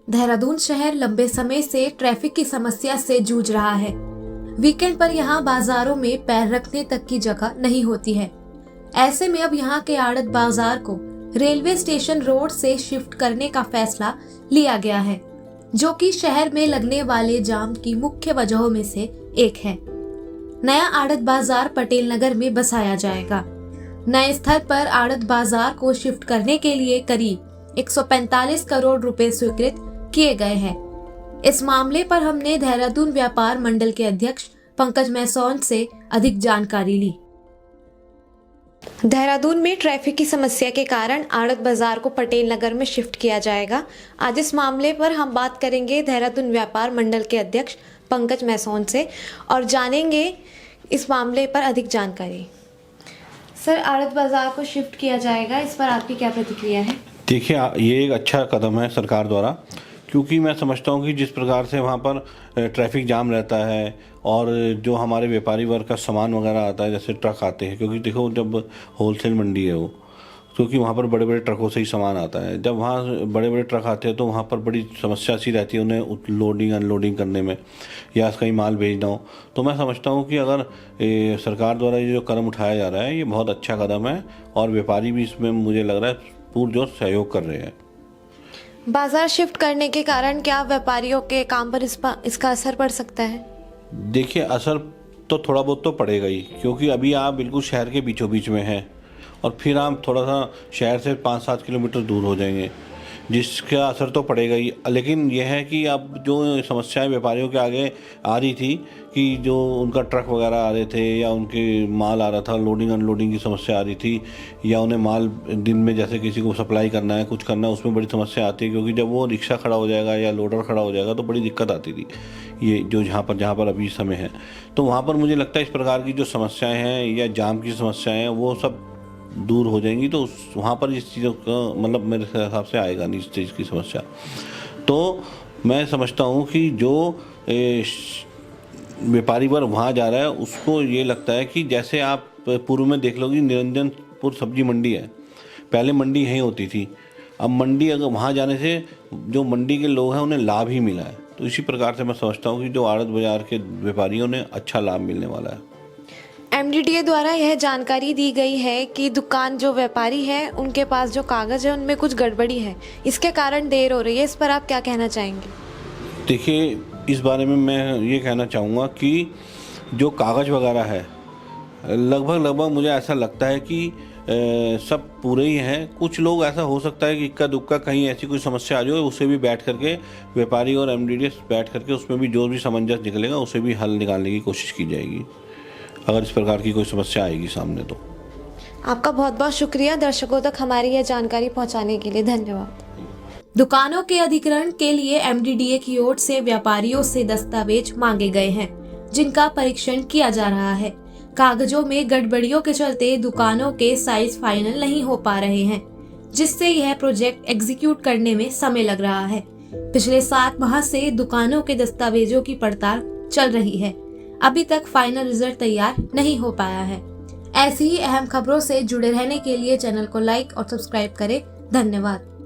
देहरादून शहर लंबे समय से ट्रैफिक की समस्या से जूझ रहा है। वीकेंड पर यहाँ बाजारों में पैर रखने तक की जगह नहीं होती है। ऐसे में अब यहाँ के आड़त बाजार को रेलवे स्टेशन रोड से शिफ्ट करने का फैसला लिया गया है, जो कि शहर में लगने वाले जाम की मुख्य वजहों में से एक है। नया आड़त बाजार पटेल नगर में बसाया जाएगा। नए स्थल पर आड़त बाजार को शिफ्ट करने के लिए करीब 145 करोड़ रुपए स्वीकृत किए गए हैं। इस मामले पर हमने देहरादून व्यापार मंडल के अध्यक्ष पंकज मैसौन से अधिक जानकारी ली। देहरादून में ट्रैफिक की समस्या के कारण आड़त बाजार को पटेल नगर में शिफ्ट किया जाएगा। आज इस मामले पर हम बात करेंगे देहरादून व्यापार मंडल के अध्यक्ष पंकज मैसौन से और जानेंगे इस मामले पर अधिक जानकारी। सर, आड़त बाजार को शिफ्ट किया जाएगा, इस पर आपकी क्या प्रतिक्रिया है? देखिए, ये एक अच्छा कदम है सरकार द्वारा, क्योंकि मैं समझता हूँ कि जिस प्रकार से वहाँ पर ट्रैफिक जाम रहता है और जो हमारे व्यापारी वर्ग का सामान वगैरह आता है, जैसे ट्रक आते हैं, क्योंकि देखो जब होलसेल मंडी है वो, क्योंकि वहाँ पर बड़े बड़े ट्रकों से ही सामान आता है। जब वहाँ बड़े बड़े ट्रक आते हैं तो वहाँ पर बड़ी समस्या सी रहती है उन्हें लोडिंग अनलोडिंग करने में या कहीं माल भेजना हो। तो मैं समझता हूँ कि अगर सरकार द्वारा ये जो कदम उठाया जा रहा है ये बहुत अच्छा कदम है और व्यापारी भी इसमें मुझे लग रहा है पूरजोर सहयोग कर रहे हैं। बाजार शिफ्ट करने के कारण क्या व्यापारियों के काम पर इसका असर पड़ सकता है? देखिए, असर तो थोड़ा बहुत तो पड़ेगा ही, क्योंकि अभी आप बिल्कुल शहर के बीचों बीच में हैं और फिर आप थोड़ा सा शहर से 5-7 किलोमीटर दूर हो जाएंगे, जिसका असर तो पड़ेगा ही। लेकिन यह है कि अब जो समस्याएं व्यापारियों के आगे आ रही थी कि जो उनका ट्रक वगैरह आ रहे थे या उनके माल आ रहा था, लोडिंग अनलोडिंग की समस्या आ रही थी, या उन्हें माल दिन में जैसे किसी को सप्लाई करना है, कुछ करना है, उसमें बड़ी समस्या आती है, क्योंकि जब वो रिक्शा खड़ा हो जाएगा या लोडर खड़ा हो जाएगा तो बड़ी दिक्कत आती थी। ये जो जहाँ पर अभी समय है, तो वहाँ पर मुझे लगता है इस प्रकार की जो समस्याएँ हैं या जाम की समस्याएँ हैं वो सब दूर हो जाएंगी, तो वहाँ पर इस चीज़ों का मतलब मेरे हिसाब से आएगा नहीं इस चीज़ की समस्या। तो मैं समझता हूँ कि जो व्यापारी वर्ग वहाँ जा रहा है उसको ये लगता है कि जैसे आप पूर्व में देख लो कि निरंजनपुर सब्जी मंडी है, पहले मंडी यहीं होती थी, अब मंडी अगर वहाँ जाने से जो मंडी के लोग हैं उन्हें लाभ ही मिला है। तो इसी प्रकार से मैं समझता हूँ कि जो आड़त बाजार के व्यापारियों ने अच्छा लाभ मिलने वाला है। MDDA द्वारा यह जानकारी दी गई है कि दुकान जो व्यापारी है उनके पास जो कागज है उनमें कुछ गड़बड़ी है, इसके कारण देर हो रही है। इस पर आप क्या कहना चाहेंगे? देखिए, इस बारे में मैं ये कहना चाहूँगा कि जो कागज़ वगैरह है लगभग मुझे ऐसा लगता है कि सब पूरे ही हैं। कुछ लोग ऐसा हो सकता है कि इक्का दुक्का कहीं ऐसी कोई समस्या आ जाए, उसे भी बैठ करके व्यापारी और MDDA बैठ करके उसमें भी जो भी सामंजस्य निकलेगा उसे भी हल निकालने की कोशिश की जाएगी अगर इस प्रकार की कोई समस्या आएगी सामने। तो आपका बहुत बहुत शुक्रिया दर्शकों तक हमारी यह जानकारी पहुंचाने के लिए, धन्यवाद। दुकानों के अधिग्रहण के लिए MDDA की ओर से व्यापारियों से दस्तावेज मांगे गए हैं, जिनका परीक्षण किया जा रहा है। कागजों में गड़बड़ियों के चलते दुकानों के साइज फाइनल नहीं हो पा रहे हैं, जिससे यह प्रोजेक्ट एग्जीक्यूट करने में समय लग रहा है। पिछले 7 माह से दुकानों के दस्तावेजों की पड़ताल चल रही है, अभी तक फाइनल रिजल्ट तैयार नहीं हो पाया है। ऐसी ही अहम खबरों से जुड़े रहने के लिए चैनल को लाइक और सब्सक्राइब करें। धन्यवाद।